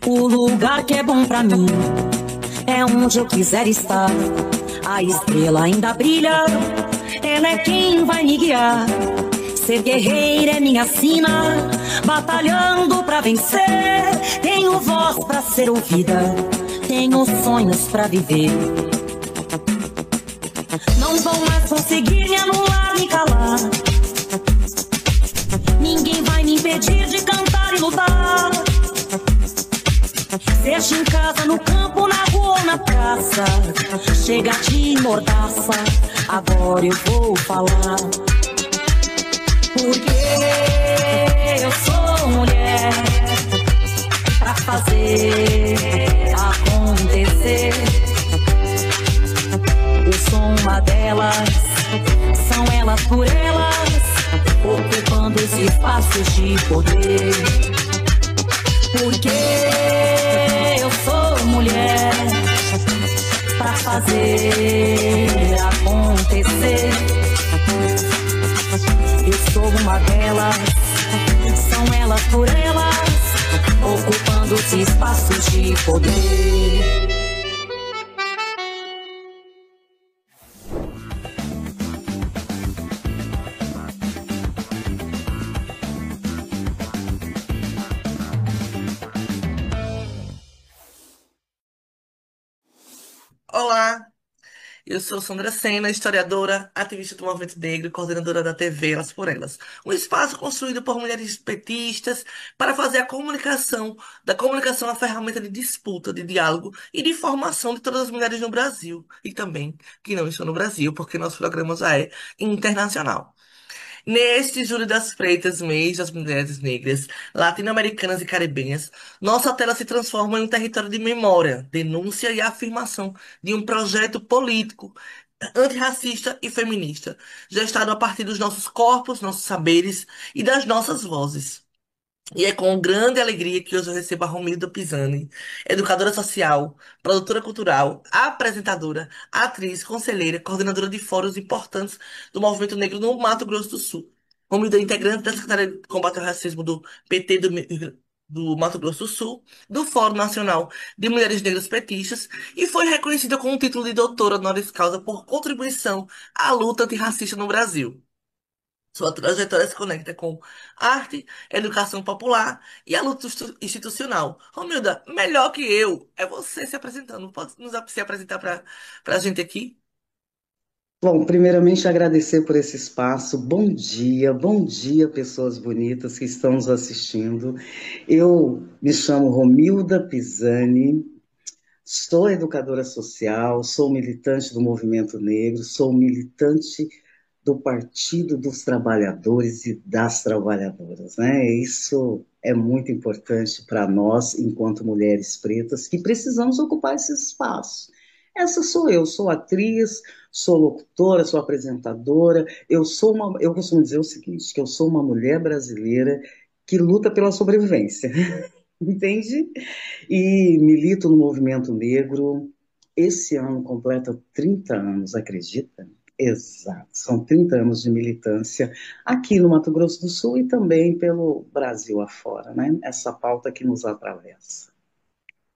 O lugar que é bom pra mim é onde eu quiser estar. A estrela ainda brilha, ela é quem vai me guiar. Ser guerreira é minha sina, batalhando pra vencer. Tenho voz pra ser ouvida, tenho sonhos pra viver. Não vão mais conseguir me anular, me calar. Ninguém vai me impedir de cantar e lutar. Seja em casa, no campo, na rua ou na praça, chega de mordaça, agora eu vou falar. Porque eu sou mulher pra fazer acontecer. Eu sou uma delas, são elas por elas, ocupando os espaços de poder. Porque eu sou mulher pra fazer acontecer. Eu sou uma delas, são elas por elas, ocupando os espaços de poder. Olá, eu sou Sandra Sena, historiadora, ativista do movimento negro e coordenadora da TV Elas por Elas. Um espaço construído por mulheres petistas para fazer da comunicação a ferramenta de disputa, de diálogo e de formação de todas as mulheres no Brasil e também que não estão no Brasil, porque nosso programa já é internacional. Neste Júlio das Freitas, mês das mulheres negras, latino-americanas e caribenhas, nossa tela se transforma em um território de memória, denúncia e afirmação de um projeto político antirracista e feminista, gestado a partir dos nossos corpos, nossos saberes e das nossas vozes. E é com grande alegria que hoje eu recebo a Romilda Pisani, educadora social, produtora cultural, apresentadora, atriz, conselheira, coordenadora de fóruns importantes do movimento negro no Mato Grosso do Sul. Romilda é integrante da Secretaria de Combate ao Racismo do PT do Mato Grosso do Sul, do Fórum Nacional de Mulheres Negras Petistas, e foi reconhecida com o título de doutora honoris causa por contribuição à luta antirracista no Brasil. Sua trajetória se conecta com arte, educação popular e a luta institucional. Romilda, melhor que eu, é você se apresentando. Pode se apresentar para a gente aqui? Bom, primeiramente agradecer por esse espaço. Bom dia, pessoas bonitas que estão nos assistindo. Eu me chamo Romilda Pisani, sou educadora social, sou militante do movimento negro, sou militante do Partido dos Trabalhadores e das Trabalhadoras, né? Isso é muito importante para nós, enquanto mulheres pretas, que precisamos ocupar esse espaço. Essa sou eu, sou atriz, sou locutora, sou apresentadora, eu costumo dizer o seguinte, que eu sou uma mulher brasileira que luta pela sobrevivência, entende? E milito no movimento negro. Esse ano completa 30 anos, acredita? Exato, são 30 anos de militância aqui no Mato Grosso do Sul e também pelo Brasil afora, né? Essa pauta que nos atravessa.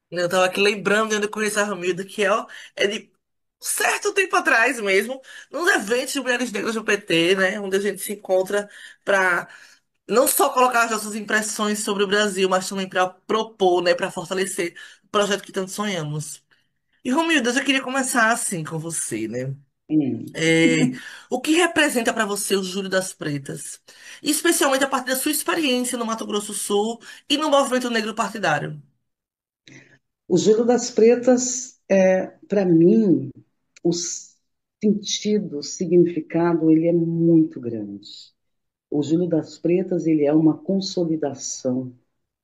Eu estava aqui lembrando de onde eu conheci a Romilda, que ó, é de um certo tempo atrás mesmo, nos eventos de mulheres negras do PT, né? Onde a gente se encontra para não só colocar as nossas impressões sobre o Brasil, mas também para propor, né? Para fortalecer o projeto que tanto sonhamos. E Romilda, eu já queria começar assim com você, né? Hum. É, o que representa para você o Júlio das Pretas? Especialmente a partir da sua experiência no Mato Grosso do Sul e no movimento negro partidário. O Júlio das Pretas, para mim, o sentido, o significado, ele é muito grande. O Júlio das Pretas, ele é uma consolidação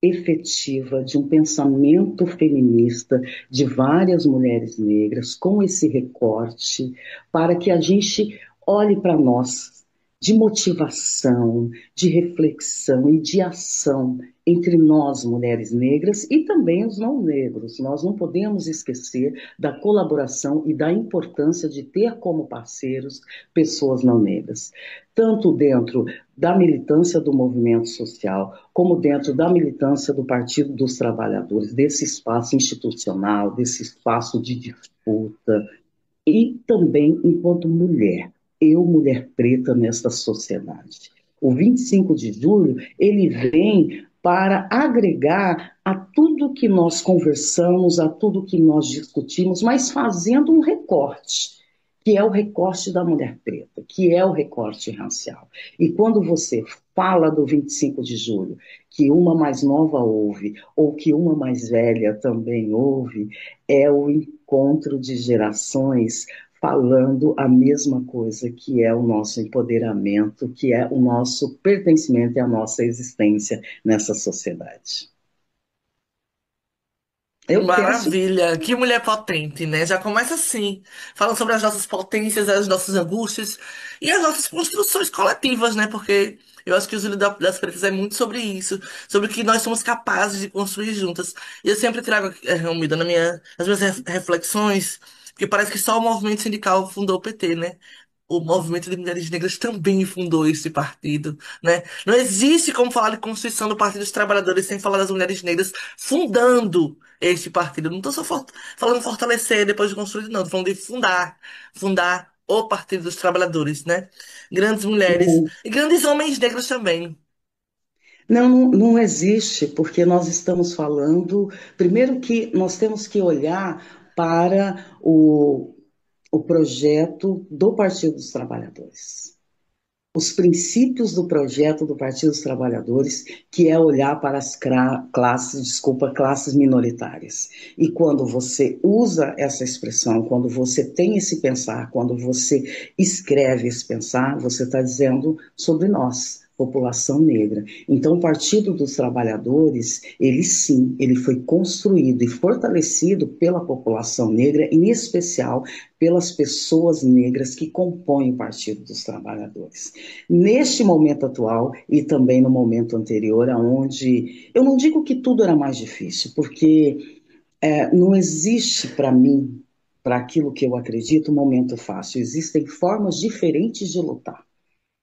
efetiva de um pensamento feminista de várias mulheres negras com esse recorte para que a gente olhe para nós de motivação, de reflexão e de ação entre nós, mulheres negras, e também os não negros. Nós não podemos esquecer da colaboração e da importância de ter como parceiros pessoas não negras, tanto dentro da militância do movimento social, como dentro da militância do Partido dos Trabalhadores, desse espaço institucional, desse espaço de disputa, e também enquanto mulher, eu, mulher preta nesta sociedade. O 25 de julho, ele vem para agregar a tudo que nós conversamos, a tudo que nós discutimos, mas fazendo um recorte, que é o recorte da mulher preta, que é o recorte racial. E quando você fala do 25 de julho, que uma mais nova ouve, ou que uma mais velha também ouve, é o encontro de gerações falando a mesma coisa, que é o nosso empoderamento, que é o nosso pertencimento e a nossa existência nessa sociedade. Eu penso. Maravilha, que mulher potente, né? Já começa assim, falando sobre as nossas potências, as nossas angústias e as nossas construções coletivas, né? Porque eu acho que o Zílio das Pretas é muito sobre isso, sobre o que nós somos capazes de construir juntas. E eu sempre trago, Romilda, nas minhas reflexões, porque parece que só o movimento sindical fundou o PT, né? O movimento de mulheres negras também fundou esse partido, né? Não existe como falar de Constituição do Partido dos Trabalhadores sem falar das mulheres negras fundando este partido. Não estou só falando fortalecer depois de construído, não. Estou falando de fundar o Partido dos Trabalhadores, né? Grandes mulheres e grandes homens negros também. Não, não existe, porque nós estamos falando. Primeiro, que nós temos que olhar para o projeto do Partido dos Trabalhadores. Os princípios do projeto do Partido dos Trabalhadores, que é olhar para as classes minoritárias. E quando você usa essa expressão, quando você tem esse pensar, quando você escreve esse pensar, você está dizendo sobre nós, população negra. Então, o Partido dos Trabalhadores, ele sim, ele foi construído e fortalecido pela população negra, em especial pelas pessoas negras que compõem o Partido dos Trabalhadores. Neste momento atual e também no momento anterior, onde eu não digo que tudo era mais difícil, porque não existe para mim, para aquilo que eu acredito, um momento fácil. Existem formas diferentes de lutar.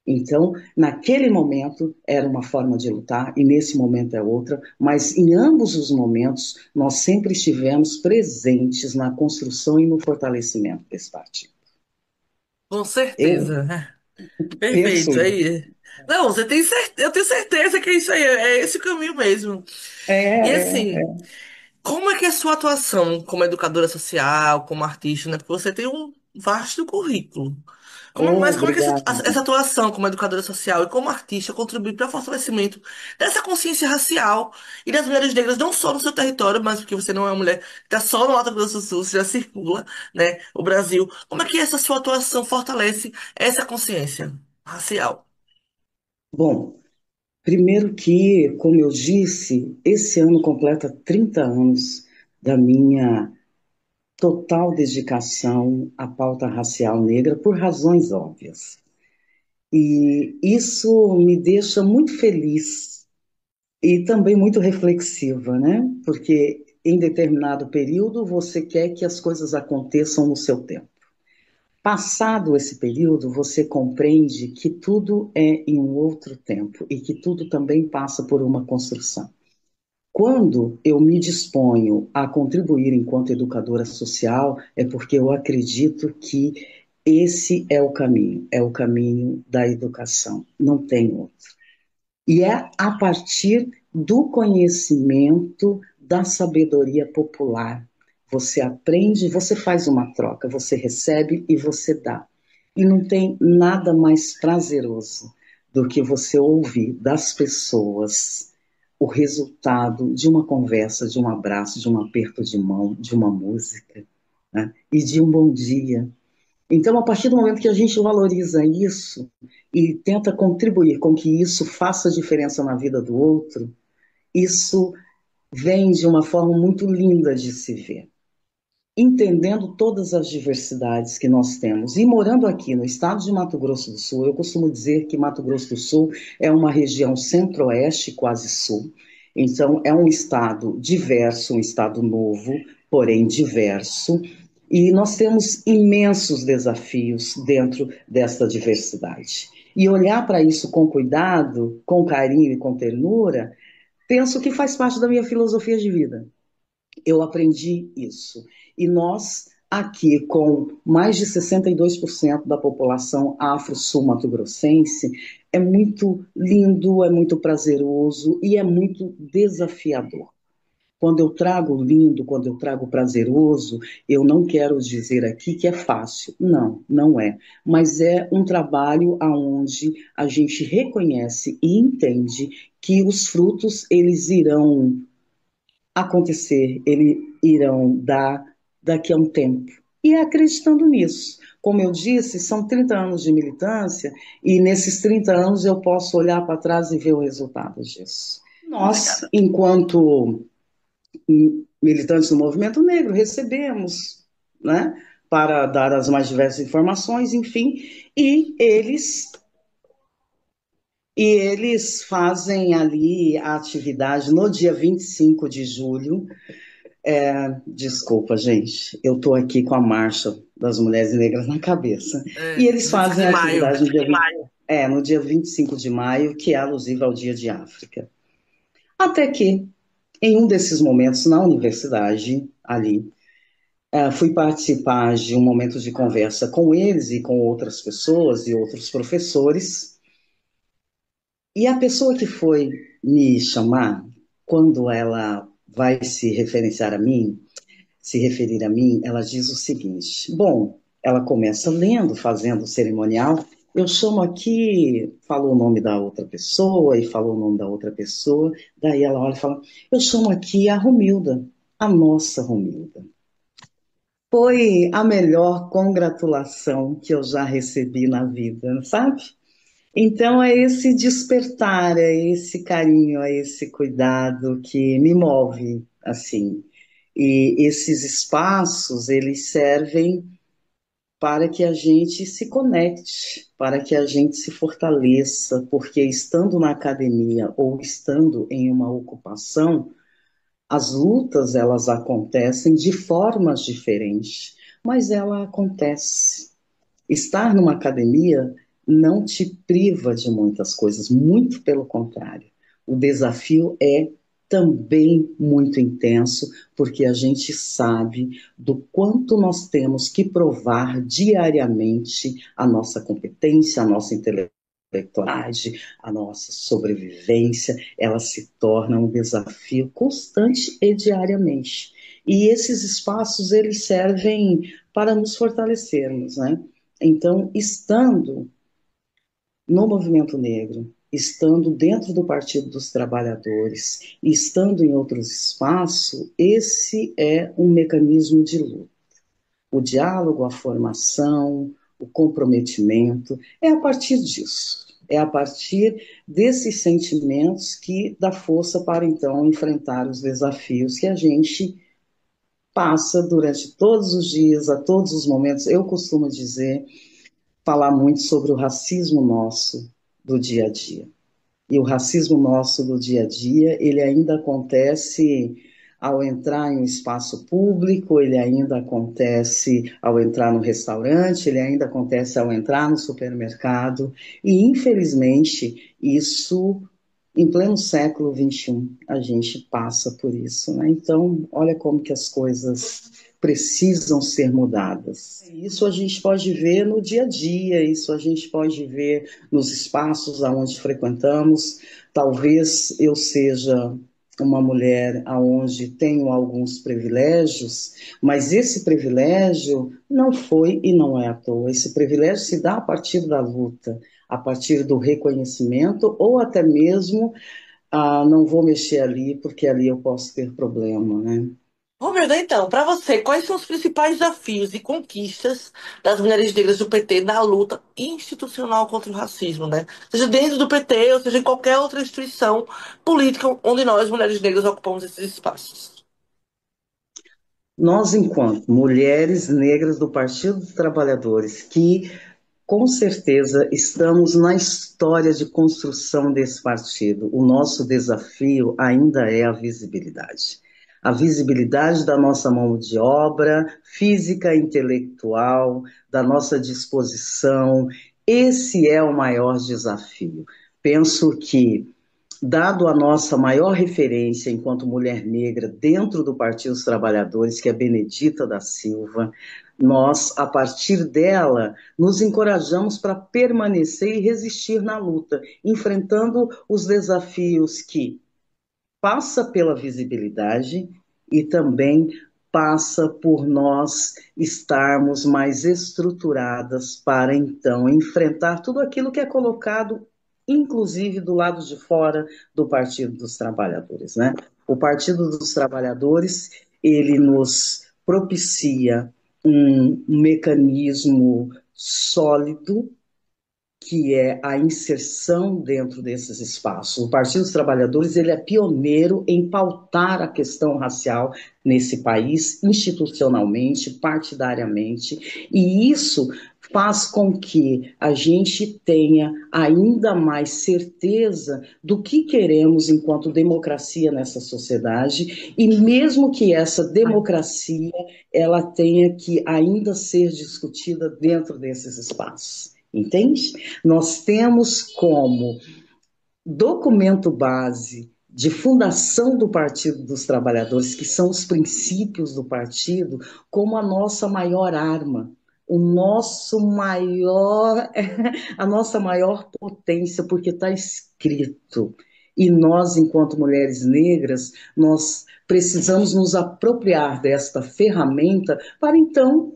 Então, naquele momento era uma forma de lutar e nesse momento é outra, mas em ambos os momentos nós sempre estivemos presentes na construção e no fortalecimento desse partido. Com Eu certeza. penso Perfeito, isso. aí. Não, você tem certeza, eu tenho certeza que é isso aí, é esse o caminho mesmo. E assim, como é que é a sua atuação como educadora social, como artista, né? Porque você tem um vasto currículo. Oh, Mas como é que obrigada. essa atuação como educadora social e como artista contribui para o fortalecimento dessa consciência racial e das mulheres negras, não só no seu território, mas porque você não é uma mulher que está só no Mato Grosso do Sul, você já circula, né, o Brasil. Como é que essa sua atuação fortalece essa consciência racial? Bom, primeiro que, como eu disse, esse ano completa 30 anos da minha total dedicação à pauta racial negra por razões óbvias. E isso me deixa muito feliz e também muito reflexiva, né? Porque em determinado período você quer que as coisas aconteçam no seu tempo. Passado esse período, você compreende que tudo é em um outro tempo e que tudo também passa por uma construção. Quando eu me disponho a contribuir enquanto educadora social, é porque eu acredito que esse é o caminho da educação, não tem outro. E é a partir do conhecimento da sabedoria popular. Você aprende, você faz uma troca, você recebe e você dá. E não tem nada mais prazeroso do que você ouvir das pessoas o resultado de uma conversa, de um abraço, de um aperto de mão, de uma música, né? E de um bom dia. Então, a partir do momento que a gente valoriza isso e tenta contribuir com que isso faça diferença na vida do outro, isso vem de uma forma muito linda de se ver. entendendo todas as diversidades que nós temos. E morando aqui no estado de Mato Grosso do Sul, eu costumo dizer que Mato Grosso do Sul é uma região centro-oeste, quase sul. Então, é um estado diverso, um estado novo, porém diverso. E nós temos imensos desafios dentro desta diversidade. E olhar para isso com cuidado, com carinho e com ternura, penso que faz parte da minha filosofia de vida. Eu aprendi isso. E nós, aqui, com mais de 62% da população afro-sul-mato-grossense, é muito lindo, é muito prazeroso e é muito desafiador. Quando eu trago lindo, quando eu trago prazeroso, eu não quero dizer aqui que é fácil. Não, não é. Mas é um trabalho aonde a gente reconhece e entende que os frutos, eles irão acontecer, eles irão dar daqui a um tempo. E é acreditando nisso. Como eu disse, são 30 anos de militância e nesses 30 anos eu posso olhar para trás e ver o resultado disso. Nós, Obrigada. enquanto militantes do movimento negro, recebemos, né, para dar as mais diversas informações, enfim, e eles fazem ali a atividade no dia 25 de julho. Desculpa, gente, eu estou aqui com a Marcha das Mulheres Negras na cabeça. E eles 25 fazem de a maio. atividade no dia 25 de maio, que é alusiva ao Dia de África. Até que, em um desses momentos na universidade, ali, fui participar de um momento de conversa com eles e com outras pessoas e outros professores. E a pessoa que foi me chamar, quando ela vai se referir a mim, ela diz o seguinte: bom, ela começa lendo, fazendo o cerimonial. Eu chamo aqui, falou o nome da outra pessoa e falou o nome da outra pessoa. Daí ela olha e fala: eu chamo aqui a Romilda, a nossa Romilda. Foi a melhor congratulação que eu já recebi na vida, sabe? Então é esse despertar, é esse carinho, é esse cuidado que me move, assim. E esses espaços, eles servem para que a gente se conecte, para que a gente se fortaleça, porque estando na academia ou estando em uma ocupação, as lutas elas acontecem de formas diferentes, mas ela acontece. Estar numa academia não te priva de muitas coisas, muito pelo contrário. O desafio é também muito intenso, porque a gente sabe do quanto nós temos que provar diariamente a nossa competência, a nossa intelectualidade, a nossa sobrevivência, ela se torna um desafio constante e diariamente. E esses espaços, eles servem para nos fortalecermos, né? Então, estando no movimento negro, estando dentro do Partido dos Trabalhadores, estando em outros espaços, esse é um mecanismo de luta. O diálogo, a formação, o comprometimento, é a partir disso. É a partir desses sentimentos que dá força para então enfrentar os desafios que a gente passa durante todos os dias, a todos os momentos. Eu costumo dizer, falar muito sobre o racismo nosso do dia a dia. E o racismo nosso do dia a dia, ele ainda acontece ao entrar em um espaço público, ele ainda acontece ao entrar no restaurante, ele ainda acontece ao entrar no supermercado. E, infelizmente, isso, em pleno século XXI, a gente passa por isso, né? Então, olha como que as coisas precisam ser mudadas. Isso a gente pode ver no dia a dia, isso a gente pode ver nos espaços aonde frequentamos. Talvez eu seja uma mulher aonde tenho alguns privilégios, mas esse privilégio não foi e não é à toa. Esse privilégio se dá a partir da luta, a partir do reconhecimento ou até mesmo não vou mexer ali porque ali eu posso ter problema, né? Romilda, então, para você, quais são os principais desafios e conquistas das mulheres negras do PT na luta institucional contra o racismo, né? Seja dentro do PT ou seja em qualquer outra instituição política onde nós, mulheres negras, ocupamos esses espaços. Nós, enquanto mulheres negras do Partido dos Trabalhadores, que com certeza estamos na história de construção desse partido. O nosso desafio ainda é a visibilidade. A visibilidade da nossa mão de obra, física e intelectual, da nossa disposição. Esse é o maior desafio. Penso que, dado a nossa maior referência enquanto mulher negra dentro do Partido dos Trabalhadores, que é Benedita da Silva, nós, a partir dela, nos encorajamos para permanecer e resistir na luta, enfrentando os desafios que passa pela visibilidade e também passa por nós estarmos mais estruturadas para então enfrentar tudo aquilo que é colocado, inclusive do lado de fora do Partido dos Trabalhadores, né? O Partido dos Trabalhadores, ele nos propicia um mecanismo sólido que é a inserção dentro desses espaços. O Partido dos Trabalhadores ele é pioneiro em pautar a questão racial nesse país, institucionalmente, partidariamente, e isso faz com que a gente tenha ainda mais certeza do que queremos enquanto democracia nessa sociedade, e mesmo que essa democracia ela tenha que ainda ser discutida dentro desses espaços. Entende? Nós temos como documento base de fundação do Partido dos Trabalhadores, que são os princípios do partido, como a nossa maior arma, o nosso maior, a nossa maior potência, porque está escrito. E nós, enquanto mulheres negras, nós precisamos nos apropriar desta ferramenta para então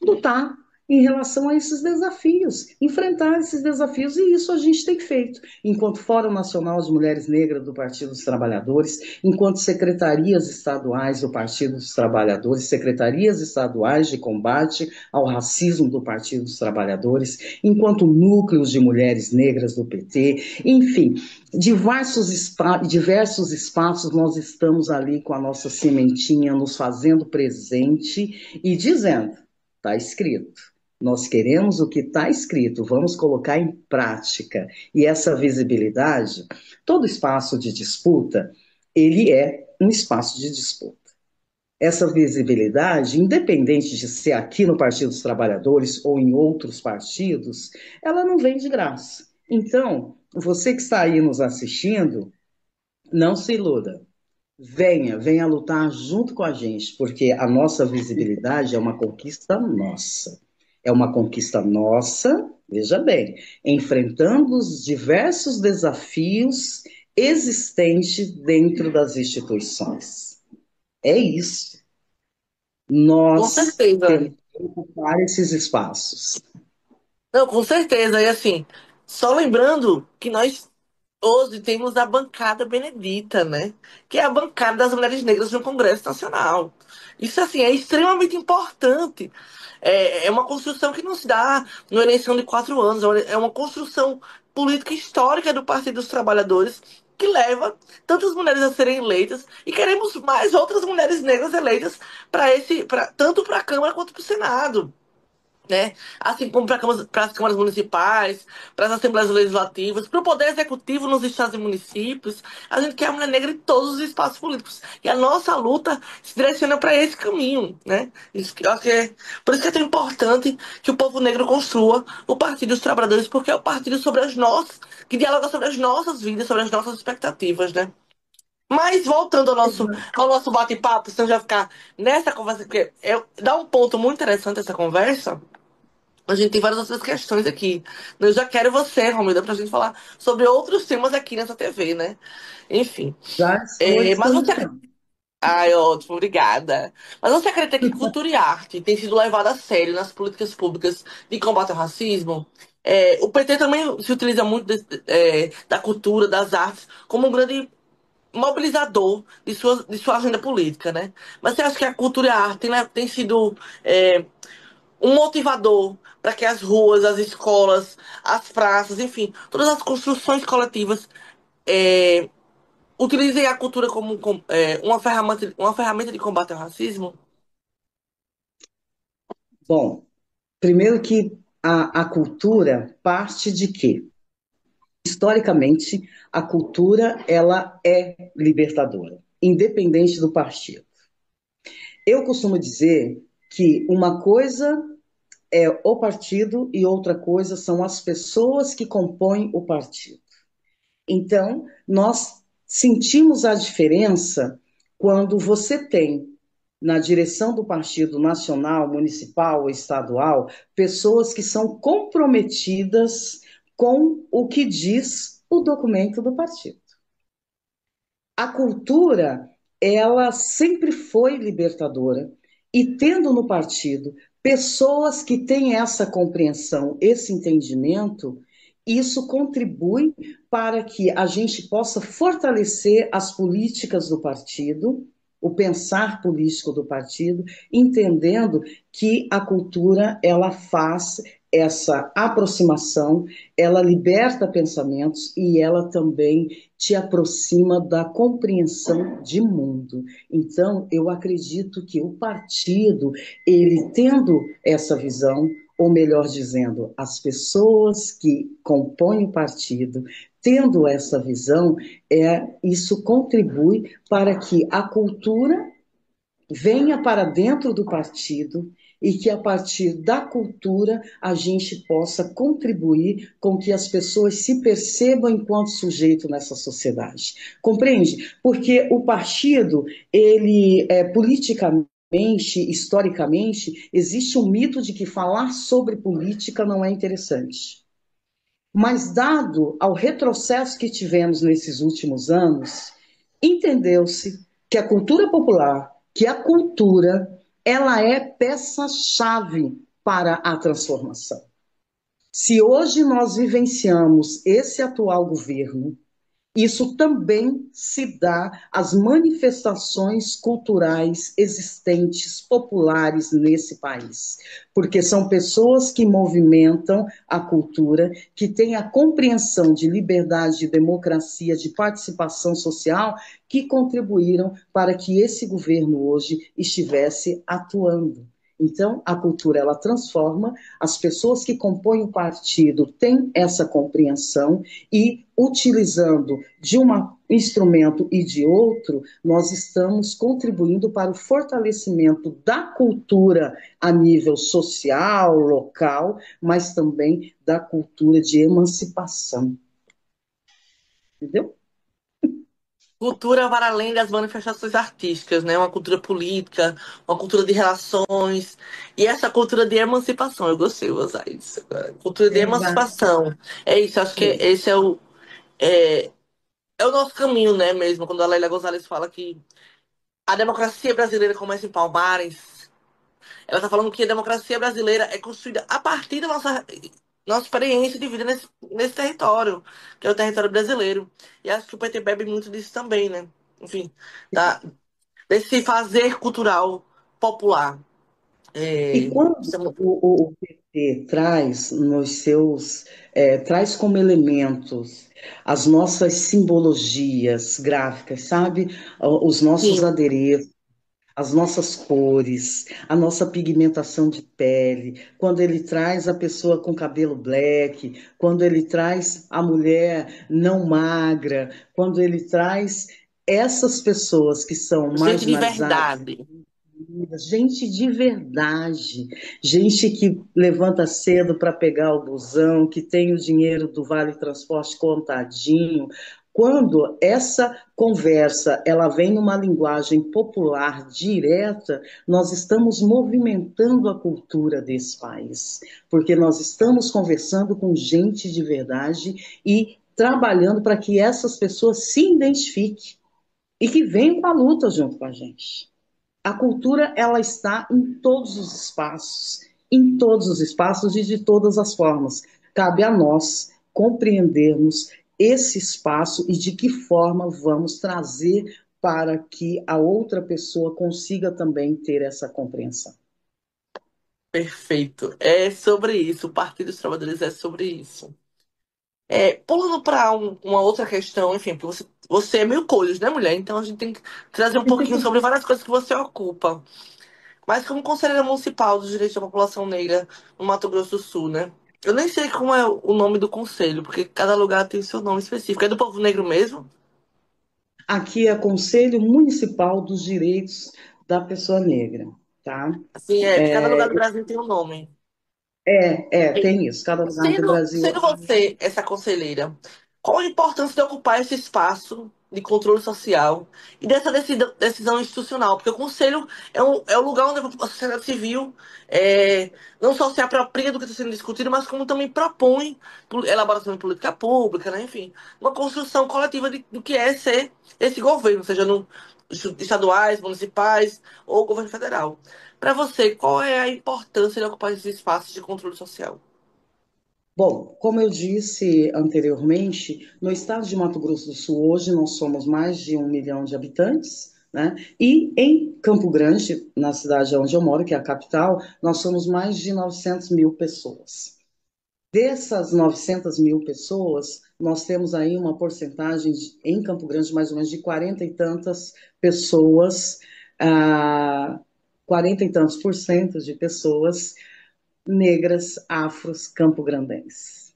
lutar em relação a esses desafios, enfrentar esses desafios, e isso a gente tem feito, enquanto Fórum Nacional de Mulheres Negras do Partido dos Trabalhadores, enquanto secretarias estaduais do Partido dos Trabalhadores, secretarias estaduais de combate ao racismo do Partido dos Trabalhadores, enquanto núcleos de mulheres negras do PT, enfim, diversos espaços nós estamos ali com a nossa sementinha nos fazendo presente e dizendo: está escrito. Nós queremos o que está escrito, vamos colocar em prática. E essa visibilidade, todo espaço de disputa, ele é um espaço de disputa. Essa visibilidade, independente de ser aqui no Partido dos Trabalhadores ou em outros partidos, ela não vem de graça. Então, você que está aí nos assistindo, não se iluda. Venha lutar junto com a gente, porque a nossa visibilidade é uma conquista nossa. É uma conquista nossa, veja bem, enfrentando os diversos desafios existentes dentro das instituições. É isso. Com Nós certeza. temos que ocupar esses espaços. Não, com certeza. E assim, só lembrando que nós hoje temos a bancada Benedita, né? Que é a bancada das mulheres negras no Congresso Nacional. Isso, assim, é extremamente importante. É uma construção que não se dá numa eleição de 4 anos. É uma construção política histórica do Partido dos Trabalhadores que leva tantas mulheres a serem eleitas e queremos mais outras mulheres negras eleitas tanto para a Câmara quanto para o Senado, né? Assim como para as câmaras municipais, para as assembleias legislativas, para o poder executivo nos estados e municípios. A gente quer a mulher negra em todos os espaços políticos. E a nossa luta se direciona para esse caminho, né? Isso que eu acho que por isso que é tão importante que o povo negro construa o Partido dos Trabalhadores, porque é o partido sobre as nossas, que dialoga sobre as nossas vidas, sobre as nossas expectativas, né? Mas voltando ao nosso bate-papo, se eu já ficar nessa conversa, porque dá um ponto muito interessante essa conversa. A gente tem várias outras questões aqui. Eu já quero você, Romilda, pra gente falar sobre outros temas aqui nessa TV, né? Enfim. Já estou à Mas você. disposição. Ai, ótimo, obrigada. Mas você acredita que cultura e arte tem sido levada a sério nas políticas públicas de combate ao racismo? O PT também se utiliza muito da cultura, das artes, como um grande mobilizador de sua agenda política, né? Mas você acha que a cultura e a arte tem sido um motivador para que as ruas, as escolas, as praças, enfim, todas as construções coletivas utilizem a cultura como uma ferramenta de combate ao racismo? Bom, primeiro que a cultura parte de quê? Historicamente, a cultura ela é libertadora, independente do partido. Eu costumo dizer que uma coisa é o partido e outra coisa são as pessoas que compõem o partido. Então, nós sentimos a diferença quando você tem na direção do partido nacional, municipal ou estadual, pessoas que são comprometidas com o que diz o documento do partido. A cultura, ela sempre foi libertadora e tendo no partido pessoas que têm essa compreensão, esse entendimento, isso contribui para que a gente possa fortalecer as políticas do partido, o pensar político do partido, entendendo que a cultura ela faz essa aproximação, ela liberta pensamentos e ela também te aproxima da compreensão de mundo. Então, eu acredito que o partido, ele tendo essa visão, ou melhor dizendo, as pessoas que compõem o partido, tendo essa visão, isso contribui para que a cultura venha para dentro do partido e que a partir da cultura a gente possa contribuir com que as pessoas se percebam enquanto sujeito nessa sociedade. Compreende? Porque o partido, ele politicamente, historicamente, existe um mito de que falar sobre política não é interessante. Mas, dado ao retrocesso que tivemos nesses últimos anos, entendeu-se que a cultura popular, que a cultura, ela é peça-chave para a transformação. Se hoje nós vivenciamos esse atual governo, isso também se dá às manifestações culturais existentes, populares nesse país, porque são pessoas que movimentam a cultura, que têm a compreensão de liberdade, de democracia, de participação social, que contribuíram para que esse governo hoje estivesse atuando. Então, a cultura ela transforma, as pessoas que compõem o partido têm essa compreensão e, utilizando de um instrumento e de outro, nós estamos contribuindo para o fortalecimento da cultura a nível social, local, mas também da cultura de emancipação. Entendeu? Cultura para além das manifestações artísticas, né? Uma cultura política, uma cultura de relações. E essa cultura de emancipação, eu gostei de usar isso. Cultura de Exato. emancipação. É isso, acho que esse é, é o nosso caminho, né, mesmo, quando a Lélia Gonzalez fala que a democracia brasileira começa em Palmares. Ela está falando que a democracia brasileira é construída a partir da nossa experiência de vida nesse território, que é o território brasileiro. E acho que o PT bebe muito disso também, né? Enfim, tá, desse fazer cultural popular. E É, quando isso é muito- o PT traz nos seus, traz como elementos as nossas simbologias gráficas, sabe? Os nossos Sim, adereços, as nossas cores, a nossa pigmentação de pele, quando ele traz a pessoa com cabelo black, quando ele traz a mulher não magra, quando ele traz essas pessoas que são gente de marginalizadas, verdade. gente de verdade, gente que levanta cedo para pegar o busão, que tem o dinheiro do Vale Transporte contadinho. Quando essa conversa ela vem numa linguagem popular direta, nós estamos movimentando a cultura desse país, porque nós estamos conversando com gente de verdade e trabalhando para que essas pessoas se identifiquem e que venham para a luta junto com a gente. A cultura ela está em todos os espaços e de todas as formas. Cabe a nós compreendermos esse espaço e de que forma vamos trazer para que a outra pessoa consiga também ter essa compreensão. Perfeito. É sobre isso. O Partido dos Trabalhadores é sobre isso. Pulando para uma outra questão, enfim, porque você é meio coisa, né, mulher? Então a gente tem que trazer um pouquinho sobre várias coisas que você ocupa. Mas como conselheira municipal dos direitos da população negra no Mato Grosso do Sul, né? Eu nem sei como é o nome do conselho, porque cada lugar tem seu nome específico. É do povo negro mesmo? Aqui é Conselho Municipal dos Direitos da Pessoa Negra, tá? Assim, porque cada lugar do Brasil tem um nome. Tem isso. Cada lugar do Brasil. Sendo você essa conselheira, qual a importância de ocupar esse espaço de controle social e dessa decisão institucional? Porque o conselho é um lugar onde a sociedade civil não só se apropria do que está sendo discutido, mas como também propõe elaboração de política pública, né? Enfim, uma construção coletiva do que é ser esse governo, seja no estaduais, municipais ou governo federal. Para você, qual é a importância de ocupar esses espaços de controle social? Bom, como eu disse anteriormente, no estado de Mato Grosso do Sul, hoje nós somos mais de 1 milhão de habitantes, né? E em Campo Grande, na cidade onde eu moro, que é a capital, nós somos mais de 900 mil pessoas. Dessas 900 mil pessoas, nós temos aí uma porcentagem em Campo Grande, mais ou menos, de 40 e tantas pessoas, 40 e tantos por cento de pessoas negras, afros, campograndenses.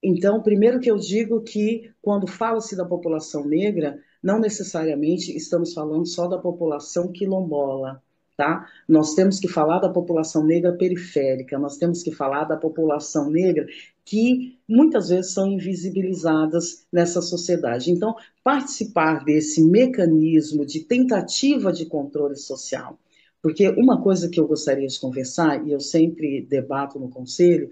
Então, primeiro que eu digo que quando fala-se da população negra, não necessariamente estamos falando só da população quilombola, tá? Nós temos que falar da população negra periférica, nós temos que falar da população negra que muitas vezes são invisibilizadas nessa sociedade. Então, participar desse mecanismo de tentativa de controle social, porque uma coisa que eu gostaria de conversar, e eu sempre debato no conselho,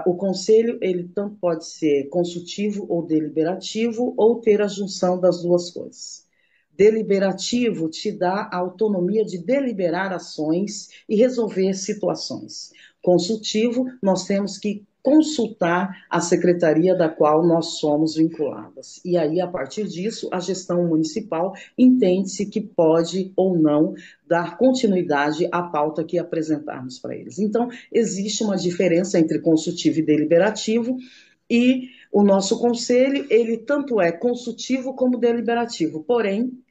o conselho ele tanto pode ser consultivo ou deliberativo ou ter a junção das duas coisas. Deliberativo te dá a autonomia de deliberar ações e resolver situações. Consultivo, nós temos que consultar a secretaria da qual nós somos vinculadas. E aí, a partir disso, a gestão municipal entende-se que pode ou não dar continuidade à pauta que apresentarmos para eles. Então, existe uma diferença entre consultivo e deliberativo, e o nosso conselho, ele tanto é consultivo como deliberativo, porém,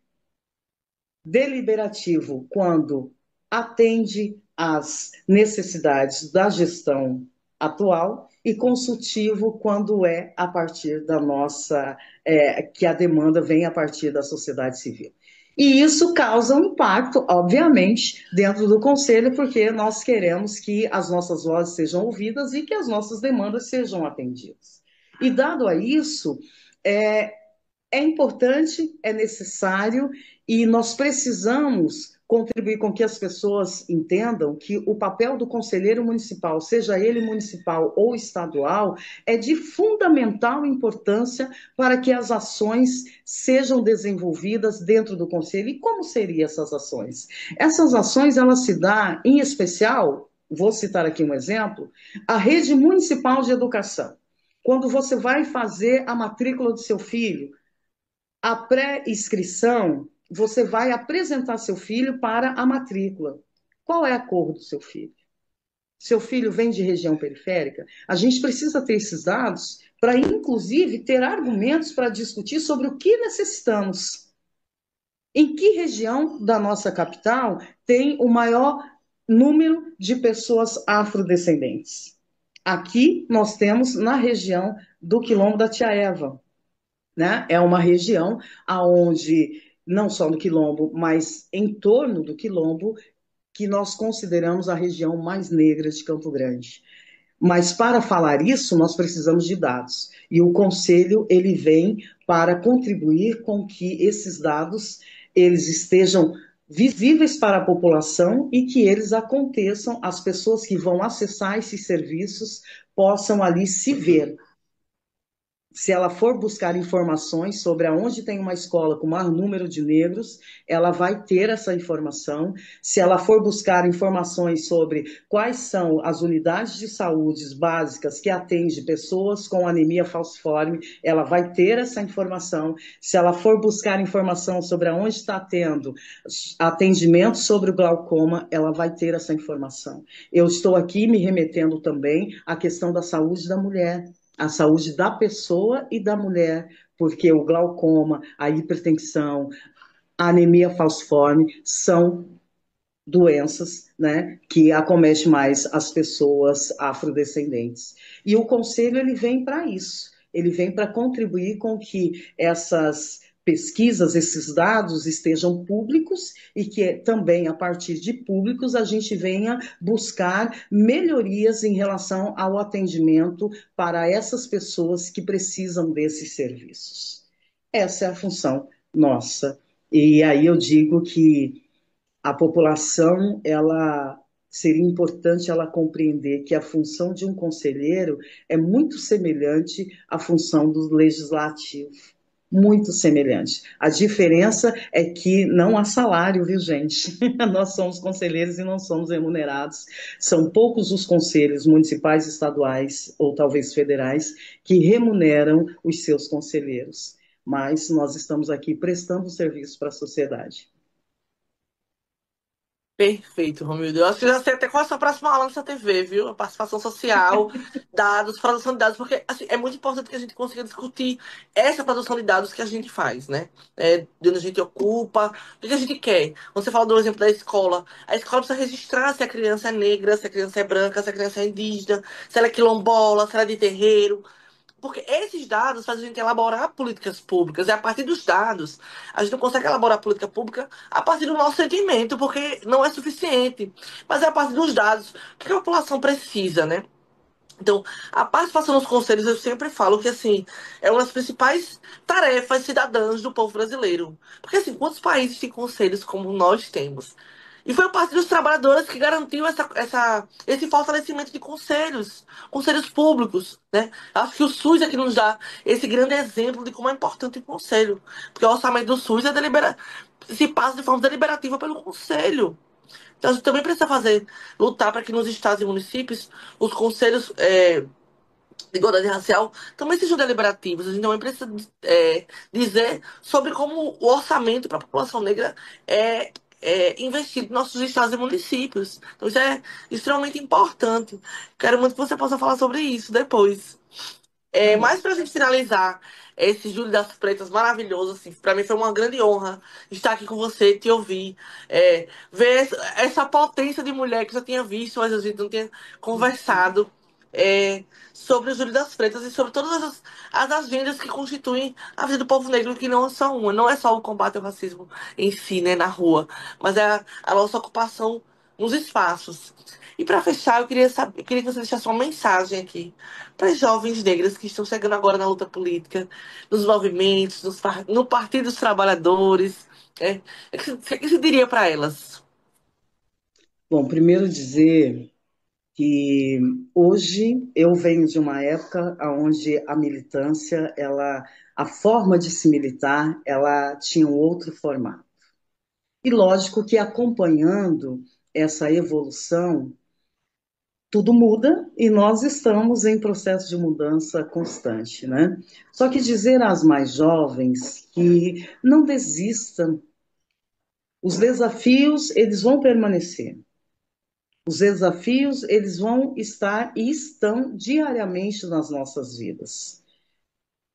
deliberativo quando atende às necessidades da gestão atual e consultivo quando é a partir da nossa, que a demanda vem a partir da sociedade civil. E isso causa um impacto, obviamente, dentro do conselho, porque nós queremos que as nossas vozes sejam ouvidas e que as nossas demandas sejam atendidas. E dado a isso, é, é importante, é necessário e nós precisamos contribuir com que as pessoas entendam que o papel do conselheiro municipal, seja ele municipal ou estadual, é de fundamental importância para que as ações sejam desenvolvidas dentro do conselho. E como seriam essas ações? Essas ações, elas se dão, em especial, vou citar aqui um exemplo, a rede municipal de educação. Quando você vai fazer a matrícula do seu filho, a pré-inscrição, você vai apresentar seu filho para a matrícula. Qual é a cor do seu filho? Seu filho vem de região periférica? A gente precisa ter esses dados para, inclusive, ter argumentos para discutir sobre o que necessitamos. Em que região da nossa capital tem o maior número de pessoas afrodescendentes? Aqui nós temos na região do Quilombo da Tia Eva, né? É uma região aonde não só no Quilombo, mas em torno do Quilombo, que nós consideramos a região mais negra de Campo Grande. Mas para falar isso, nós precisamos de dados. E o conselho ele vem para contribuir com que esses dados eles estejam visíveis para a população e que eles aconteçam, as pessoas que vão acessar esses serviços possam ali se ver. Se ela for buscar informações sobre aonde tem uma escola com maior número de negros, ela vai ter essa informação. Se ela for buscar informações sobre quais são as unidades de saúde básicas que atendem pessoas com anemia falciforme, ela vai ter essa informação. Se ela for buscar informação sobre aonde está tendo atendimento sobre o glaucoma, ela vai ter essa informação. Eu estou aqui me remetendo também à questão da saúde da mulher. a saúde da pessoa e da mulher, porque o glaucoma, a hipertensão, a anemia falciforme são doenças, né, que acometem mais as pessoas afrodescendentes. E o conselho ele vem para isso, ele vem para contribuir com que essas pesquisas, esses dados estejam públicos e que também a partir de públicos a gente venha buscar melhorias em relação ao atendimento para essas pessoas que precisam desses serviços. Essa é a função nossa. E aí eu digo que a população, ela seria importante ela compreender que a função de um conselheiro é muito semelhante à função do legislativo, muito semelhante. A diferença é que não há salário, viu, gente? Nós somos conselheiros e não somos remunerados. São poucos os conselhos municipais, estaduais ou talvez federais que remuneram os seus conselheiros. Mas nós estamos aqui prestando serviço para a sociedade. Perfeito, Romildo. Eu acho que já sei até qual é a sua próxima aula nessa TV, viu? A participação social, dados, produção de dados, porque assim, é muito importante que a gente consiga discutir essa produção de dados que a gente faz, né? De onde a gente ocupa, o que a gente quer. Você falou do exemplo da escola. A escola precisa registrar se a criança é negra, se a criança é branca, se a criança é indígena, se ela é quilombola, se ela é de terreiro. Porque esses dados fazem a gente elaborar políticas públicas. E a partir dos dados, a gente não consegue elaborar política pública a partir do nosso sentimento, porque não é suficiente. Mas é a partir dos dados. O que a população precisa, né? Então, a participação nos conselhos, eu sempre falo que, assim, é uma das principais tarefas cidadãs do povo brasileiro. Porque, assim, quantos países têm conselhos como nós temos? E foi o Partido dos Trabalhadores que garantiu esse fortalecimento de conselhos, conselhos públicos, né? Acho que o SUS é que nos dá esse grande exemplo de como é importante o conselho. Porque o orçamento do SUS se passa de forma deliberativa pelo conselho. Então, a gente também precisa lutar para que nos estados e municípios os conselhos de igualdade racial também sejam deliberativos. A gente também precisa dizer sobre como o orçamento para a população negra é investido nos nossos estados e municípios. Então, isso é extremamente importante. Quero muito que você possa falar sobre isso depois. Tá bom. Mas para a gente finalizar esse Júlio das Pretas maravilhoso, assim, para mim foi uma grande honra estar aqui com você, te ouvir, ver essa potência de mulher que eu já tinha visto, mas a gente não tinha conversado é, sobre o Júlio das Pretas e sobre todas as agendas que constituem a vida do povo negro, que não é só uma, não é só o combate ao racismo em si, né, na rua, mas é a nossa ocupação nos espaços. E para fechar, eu queria que você deixasse uma mensagem aqui para as jovens negras que estão chegando agora na luta política, nos movimentos, no Partido dos Trabalhadores. O que você diria para elas? Bom, primeiro dizer que hoje eu venho de uma época onde a militância, a forma de se militar, ela tinha um outro formato. E lógico que acompanhando essa evolução, tudo muda e nós estamos em processo de mudança constante, né? Só que dizer às mais jovens que não desistam, os desafios, eles vão permanecer. Os desafios, eles vão estar e estão diariamente nas nossas vidas.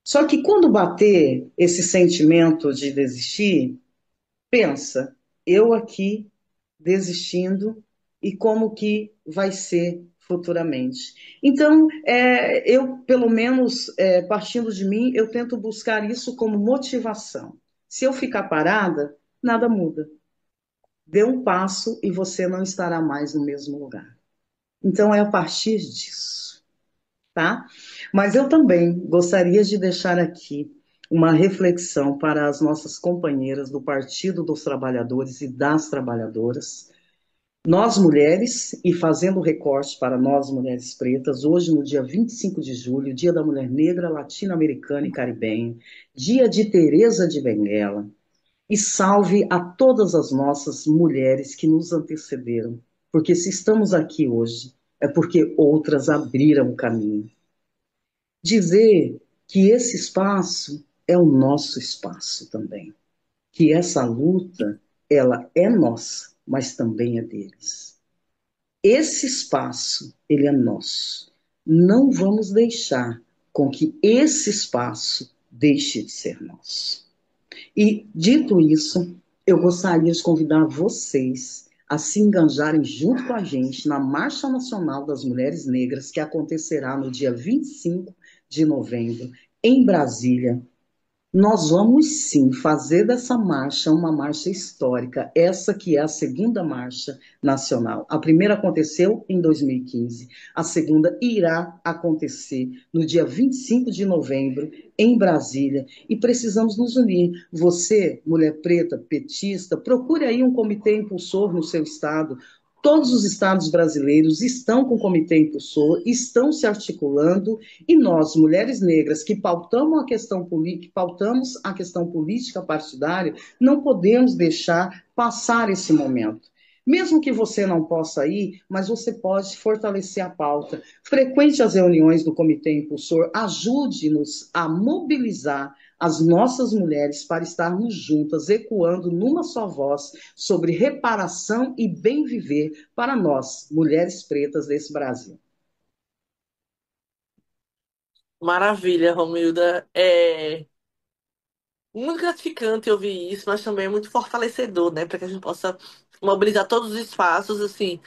Só que quando bater esse sentimento de desistir, pensa, eu aqui desistindo e como que vai ser futuramente. Então, eu, pelo menos, partindo de mim, eu tento buscar isso como motivação. Se eu ficar parada, nada muda. Dê um passo e você não estará mais no mesmo lugar. Então, é a partir disso, tá? Mas eu também gostaria de deixar aqui uma reflexão para as nossas companheiras do Partido dos Trabalhadores e das Trabalhadoras. Nós mulheres, e fazendo recorte para nós mulheres pretas, hoje no dia 25 de julho, dia da mulher negra, latino-americana e caribenha, dia de Teresa de Benguela, e salve a todas as nossas mulheres que nos antecederam, porque se estamos aqui hoje, é porque outras abriram o caminho. Dizer que esse espaço é o nosso espaço também, que essa luta, ela é nossa, mas também é deles. Esse espaço, ele é nosso. Não vamos deixar com que esse espaço deixe de ser nosso. E, dito isso, eu gostaria de convidar vocês a se engajarem junto com a gente na Marcha Nacional das Mulheres Negras, que acontecerá no dia 25 de novembro, em Brasília. Nós vamos sim fazer dessa marcha uma marcha histórica, essa que é a segunda marcha nacional. A primeira aconteceu em 2015, a segunda irá acontecer no dia 25 de novembro, em Brasília, e precisamos nos unir. Você, mulher preta, petista, procure aí um comitê impulsor no seu estado. Todos os estados brasileiros estão com o comitê impulsor, estão se articulando, e nós, mulheres negras, que pautamos a questão política partidária, não podemos deixar passar esse momento. Mesmo que você não possa ir, mas você pode fortalecer a pauta. Frequente as reuniões do Comitê Impulsor, ajude-nos a mobilizar as nossas mulheres para estarmos juntas, ecoando numa só voz sobre reparação e bem viver para nós, mulheres pretas desse Brasil. Maravilha, Romilda. Muito gratificante ouvir isso, mas também é muito fortalecedor, né? Para que a gente possa mobilizar todos os espaços, assim,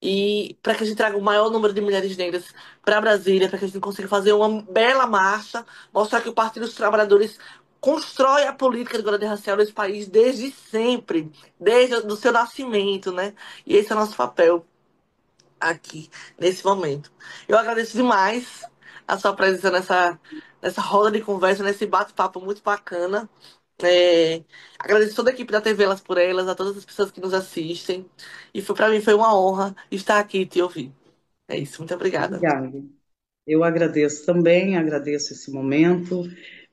e para que a gente traga o maior número de mulheres negras para Brasília, para que a gente consiga fazer uma bela marcha, mostrar que o Partido dos Trabalhadores constrói a política de igualdade racial nesse país desde sempre, desde o seu nascimento, né? E esse é o nosso papel aqui, nesse momento. Eu agradeço demais a sua presença nessa roda de conversa, nesse bate-papo muito bacana. Agradeço toda a equipe da TV Elas por Elas, a todas as pessoas que nos assistem. E foi para mim foi uma honra estar aqui e te ouvir. É isso, muito obrigada. Obrigada. Eu agradeço também, agradeço esse momento,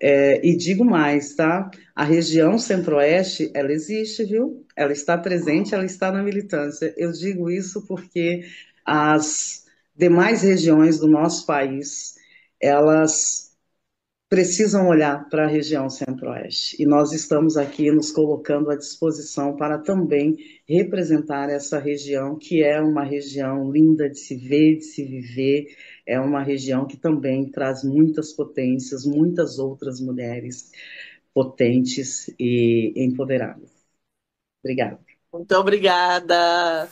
e digo mais, tá? A região Centro-Oeste, ela existe, viu? Ela está presente, ela está na militância. Eu digo isso porque as demais regiões do nosso país, elas precisam olhar para a região Centro-Oeste. E nós estamos aqui nos colocando à disposição para também representar essa região, que é uma região linda de se ver, de se viver, é uma região que também traz muitas potências, muitas outras mulheres potentes e empoderadas. Obrigada. Muito obrigada.